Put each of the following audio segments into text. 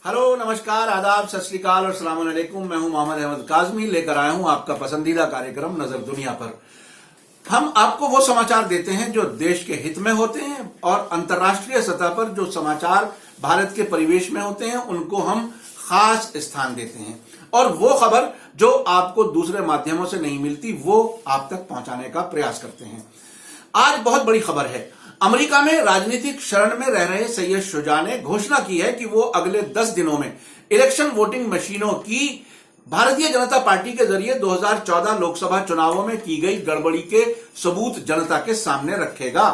Hello, नमस्कार, आदाब, सत श्री अकाल और सलाम अलैकुम। मैं हूं मोहम्मद अहमद काजमी, लेकर आया हूं आपका पसंदीदा कार्यक्रम नजर दुनिया पर। हम आपको वो समाचार देते हैं जो देश के हित में होते हैं और अंतर्राष्ट्रीय सतह पर जो समाचार भारत के परिवेश में होते हैं उनको हम खास स्थान देते हैं, और वो खबर जो आपको दूसरे माध्यमों से नहीं मिलती वो आप तक पहुंचाने का प्रयास करते हैं। आज बहुत बड़ी खबर है। अमेरिका में राजनीतिक शरण में रह रहे सैयद शुजा ने घोषणा की है कि वो अगले 10 दिनों में इलेक्शन वोटिंग मशीनों की भारतीय जनता पार्टी के जरिए 2014 लोकसभा चुनावों में की गई गड़बड़ी के सबूत जनता के सामने रखेगा।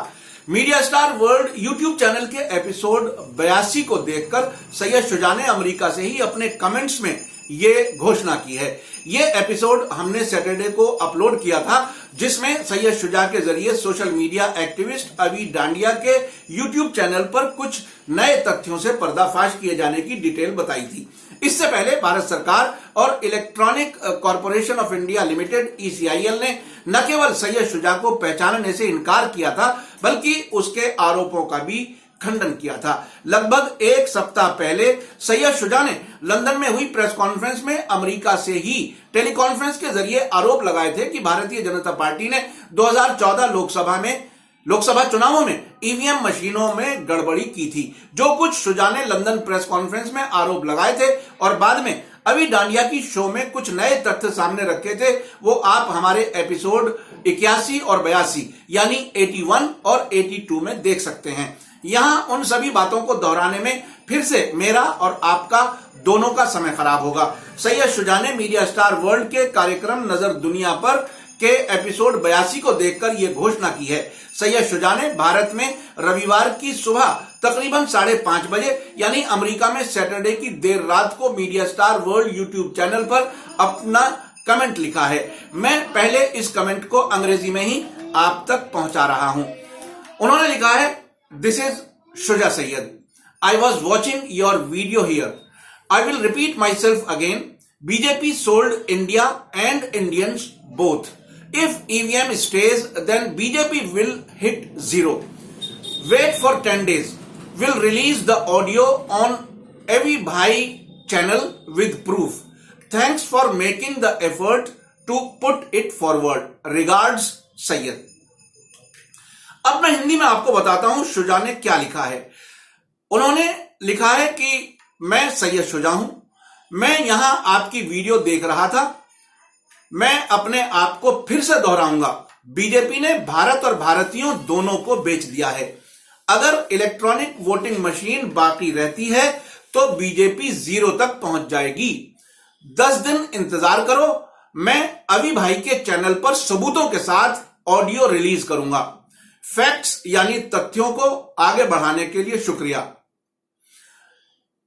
Media star world YouTube channel के एपिसोड 82 को देखकर सैयद शुजा ने अमेरिका से ही अपने कमेंट्स में ये घोषणा की है। ये एपिसोड हमने सैटरडे को अपलोड किया था, जिसमें सैयद शुजा के जरिए सोशल मीडिया एक्टिविस्ट अभी डांडिया के यूट्यूब चैनल पर कुछ नए तथ्यों से पर्दाफाश किए जाने की डिटेल बताई थी। इससे पहले भारत सरकार और electronic corporation of India limited ECIL ने न केवल सैयद शुजा को पहचानने से इनकार किया था, बल्कि उसके आरोपों का भी खंडन किया था। लगभग एक सप्ताह पहले सैयद शुजा ने लंदन में हुई प्रेस कॉन्फ्रेंस में अमेरिका से ही टेलीकॉन्फ्रेंस के जरिए आरोप लगाए थे कि भारतीय जनता पार्टी ने 2014 लोकसभा चुनावों में ईवीएम मशीनों में गड़बड़ी की थी। जो कुछ शुजा ने लंदन प्रेस कॉन्फ्रेंस में आरोप लगाए थे और बाद में अभी डांडिया की शो में कुछ नए तथ्य सामने रखे थे, वो आप हमारे एपिसोड 81 और 82 यानी 81 और 82 में देख सकते हैं। यहां उन सभी बातों को दोहराने में फिर से मेरा और आपका दोनों का समय खराब होगा। सैयद शुजा ने मीडिया स्टार वर्ल्ड के कार्यक्रम नजर दुनिया पर के एपिसोड 82 को देखकर यह घोषणा की है। सैयद शुजा ने भारत में रविवार की सुबह तकरीबन 5:30 बजे यानी अमेरिका में सैटरडे की देर रात को media star world YouTube channel पर अपना कमेंट लिखा है। मैं पहले इस कमेंट को अंग्रेजी में ही आप तक पहुंचा रहा हूं। उन्होंने लिखा है, This is Shuja Sayyed. I was watching your video here. I will repeat myself again. BJP sold India and Indians both. If EVM stays, then BJP will hit 0. Wait for 10 days. We'll release the audio on Avi Bhai channel with proof. Thanks for making the effort to put it forward. Regards, Sayyed. अब मैं हिंदी में आपको बताता हूं शुजा ने क्या लिखा है। उन्होंने लिखा है कि मैं सैयद शुजा हूं, मैं यहां आपकी वीडियो देख रहा था। मैं अपने आप को फिर से दोहराऊंगा, बीजेपी ने भारत और भारतीयों दोनों को बेच दिया है। अगर इलेक्ट्रॉनिक वोटिंग मशीन बाकी रहती है तो बीजेपी 0 तक पहुंच जाएगी। 10 दिन इंतजार करो, मैं अभी भाई के चैनल पर सबूतों के साथ ऑडियो रिलीज करूंगा। फैक्ट्स यानी तथ्यों को आगे बढ़ाने के लिए शुक्रिया।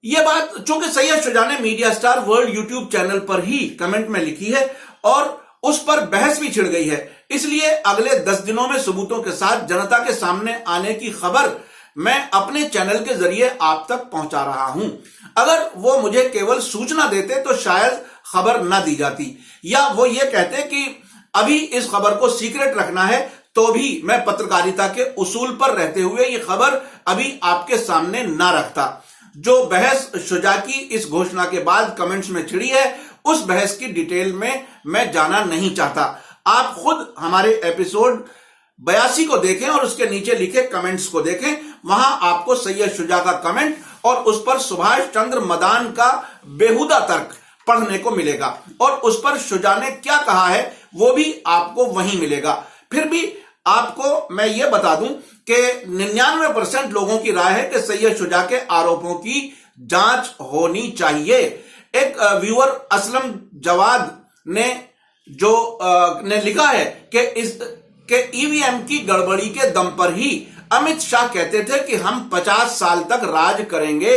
यह बात चूंकि सैयद शुजा ने media star world YouTube channel पर ही कमेंट में लिखी है और उस पर बहस भी छिड़ गई है, इसलिए अगले 10 दिनों में सबूतों के साथ जनता के सामने आने की खबर मैं अपने चैनल के जरिए आप तक पहुंचा रहा हूं। अगर वो मुझे केवल सूचना देते तो शायद खबर ना दी जाती, या वो ये कहते कि अभी इस खबर को सीक्रेट रखना है, तो भी मैं पत्रकारिता के उसूल पर रहते हुए ये खबर अभी आपके सामने ना रखता। जो बहस शुजा की इस घोषणा के बाद कमेंट्स में छिड़ी है, उस बहस की डिटेल में मैं जाना नहीं चाहता। आप खुद हमारे एपिसोड 82 को देखें और उसके नीचे लिखे कमेंट्स को देखें। वहां आपको सैयद शुजा का कमेंट और उस पर सुभाष चंद्र मदान का बेहुदा तर्क पढ़ने को मिलेगा, और उस पर शुजा ने क्या कहा है वो भी आपको वहीं मिलेगा। फिर भी आपको मैं ये बता दूं कि 99% लोगों की राय है कि सैयद शुजा के आरोपों की जांच होनी चाहिए। एक व्यूअर असलम जवाद ने लिखा है कि ईवीएम की गड़बड़ी के दम पर ही अमित शाह कहते थे कि हम 50 साल तक राज करेंगे।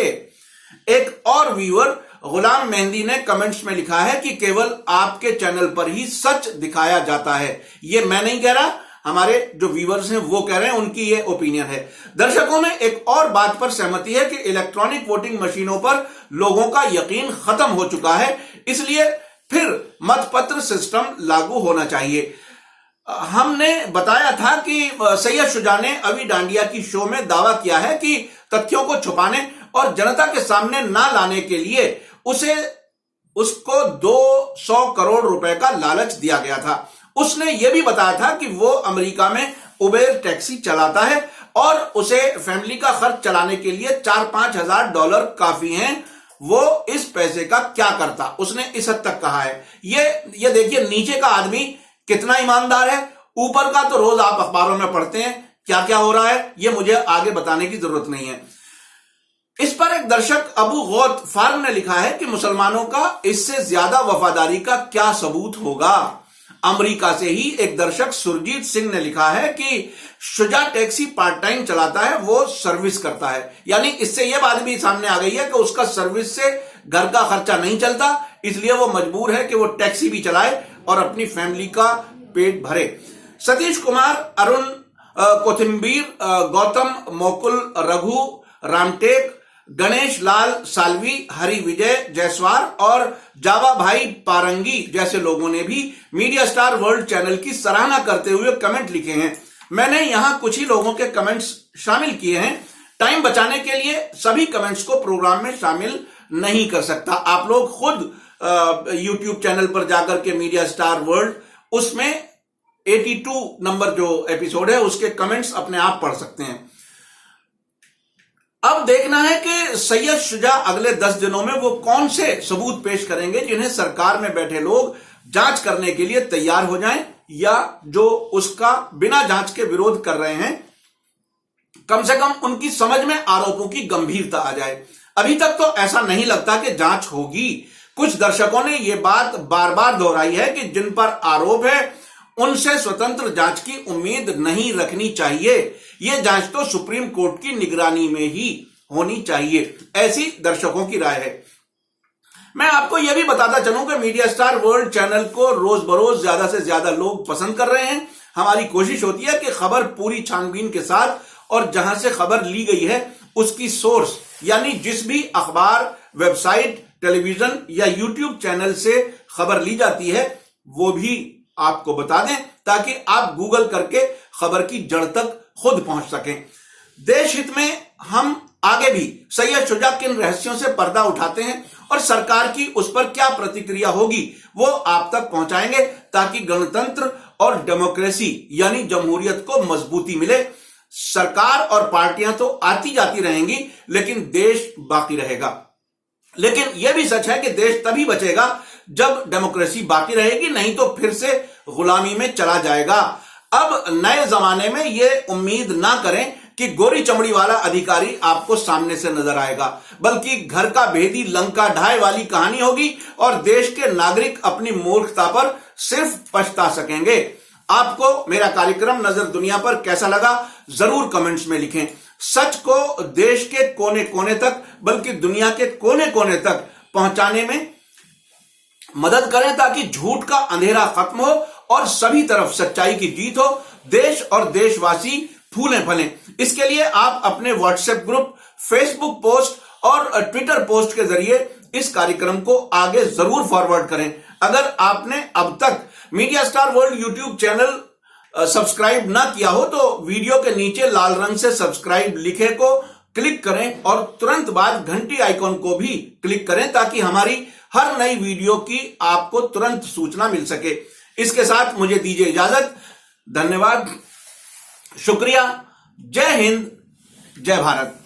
एक और व्यूअर गुलाम मेहंदी ने कमेंट्स में लिखा है कि केवल आपके चैनल पर ही सच दिखाया जाता है। ये मैं नहीं कह रहा, हमारे जो व्यूअर्स हैं वो कह रहे हैं, उनकी ये ओपिनियन है। दर्शकों में एक और बात पर सहमति है कि इलेक्ट्रॉनिक वोटिंग मशीनों पर लोगों का यकीन खत्म हो चुका है, इसलिए फिर मतपत्र सिस्टम लागू होना चाहिए। हमने बताया था कि सैयद शुजा ने अभी डांडिया की शो में दावा किया है कि तथ्यों को छुपाने और जनता के सामने ना लाने के लिए उसको 200 करोड़ रुपए का लालच दिया गया था। उसने यह भी बताया था कि वो अमेरिका में उबेर टैक्सी चलाता है और उसे फैमिली का खर्च चलाने के लिए 4-5 हजार डॉलर काफी हैं। वो इस पैसे का क्या करता, उसने इस हद तक कहा है। ये देखिए नीचे का आदमी कितना ईमानदार है, ऊपर का तो रोज आप अखबारों में पढ़ते हैं क्या क्या हो रहा है, ये मुझे आगे बताने की जरूरत नहीं है। इस पर एक दर्शक अबू गौत फार्म ने लिखा है कि मुसलमानों का इससे ज्यादा वफादारी का क्या सबूत होगा। अमेरिका से ही एक दर्शक सुरजीत सिंह ने लिखा है कि शुजा टैक्सी पार्ट टाइम चलाता है, वो सर्विस करता है। यानी इससे यह बात भी सामने आ गई है कि उसका सर्विस से घर का खर्चा नहीं चलता, इसलिए वो मजबूर है कि वो टैक्सी भी चलाए और अपनी फैमिली का पेट भरे। सतीश कुमार, अरुण कोथिंबीर, गौतम मोकुल, रघु रामटेक, गणेश लाल सालवी, हरि विजय जायसवाल और जावा भाई पारंगी जैसे लोगों ने भी मीडिया स्टार वर्ल्ड चैनल की सराहना करते हुए कमेंट लिखे हैं। मैंने यहां कुछ ही लोगों के कमेंट्स शामिल किए हैं। टाइम बचाने के लिए सभी कमेंट्स को प्रोग्राम में शामिल नहीं कर सकता। आप लोग खुद यूट्यूब चैनल पर जाकर के मीडिया स्टार वर्ल्ड, उसमें 82 नंबर जो एपिसोड है उसके कमेंट्स अपने आप पढ़ सकते हैं। अब देखना है कि सैयद शुजा अगले 10 दिनों में वो कौन से सबूत पेश करेंगे जिन्हें सरकार में बैठे लोग जांच करने के लिए तैयार हो जाएं, या जो उसका बिना जांच के विरोध कर रहे हैं कम से कम उनकी समझ में आरोपों की गंभीरता आ जाए। अभी तक तो ऐसा नहीं लगता कि जांच होगी। कुछ दर्शकों ने यह बात बार बार दोहराई है कि जिन पर आरोप है उनसे स्वतंत्र जांच की उम्मीद नहीं रखनी चाहिए। यह जांच तो सुप्रीम कोर्ट की निगरानी में ही होनी चाहिए, ऐसी दर्शकों की राय है। मैं आपको यह भी बताता चलूं कि मीडिया स्टार वर्ल्ड चैनल को रोज बरोज ज्यादा से ज्यादा लोग पसंद कर रहे हैं। हमारी कोशिश होती है कि खबर पूरी छानबीन के साथ और जहां से खबर ली गई है उसकी सोर्स, यानी जिस भी अखबार, वेबसाइट, टेलीविजन या यूट्यूब चैनल से खबर ली जाती है वो भी आपको बता दें, ताकि आप गूगल करके खबर की जड़ तक खुद पहुंच सकें। देश हित में हम आगे भी सैयद शुजा किन रहस्यों से पर्दा उठाते हैं और सरकार की उस पर क्या प्रतिक्रिया होगी वो आप तक पहुंचाएंगे, ताकि गणतंत्र और डेमोक्रेसी यानी जमहूरियत को मजबूती मिले। सरकार और पार्टियां तो आती जाती रहेंगी लेकिन देश बाकी रहेगा। लेकिन यह भी सच है कि देश तभी बचेगा जब डेमोक्रेसी बाकी रहेगी, नहीं तो फिर से गुलामी में चला जाएगा। अब नए जमाने में यह उम्मीद ना करें कि गोरी चमड़ी वाला अधिकारी आपको सामने से नजर आएगा, बल्कि घर का भेदी लंका ढाए वाली कहानी होगी और देश के नागरिक अपनी मूर्खता पर सिर्फ पछता सकेंगे। आपको मेरा कार्यक्रम नजर दुनिया पर कैसा लगा जरूर कमेंट्स में लिखें। सच को देश के कोने कोने तक, बल्कि दुनिया के कोने कोने तक पहुंचाने में मदद करें, ताकि झूठ का अंधेरा खत्म हो और सभी तरफ सच्चाई की जीत हो, देश और देशवासी फूलें फलें। इसके लिए आप अपने व्हाट्सएप ग्रुप, फेसबुक पोस्ट और ट्विटर पोस्ट के जरिए इस कार्यक्रम को आगे जरूर फॉरवर्ड करें। अगर आपने अब तक media star world YouTube channel subscribe ना किया हो तो वीडियो के नीचे लाल रंग से सब्सक्राइब लिखे को क्लिक करें और तुरंत बाद घंटी आइकॉन को भी क्लिक करें, ताकि हमारी हर नई वीडियो की आपको तुरंत सूचना मिल सके। इसके साथ मुझे दीजिए इजाजत। धन्यवाद, शुक्रिया, जय हिंद, जय भारत।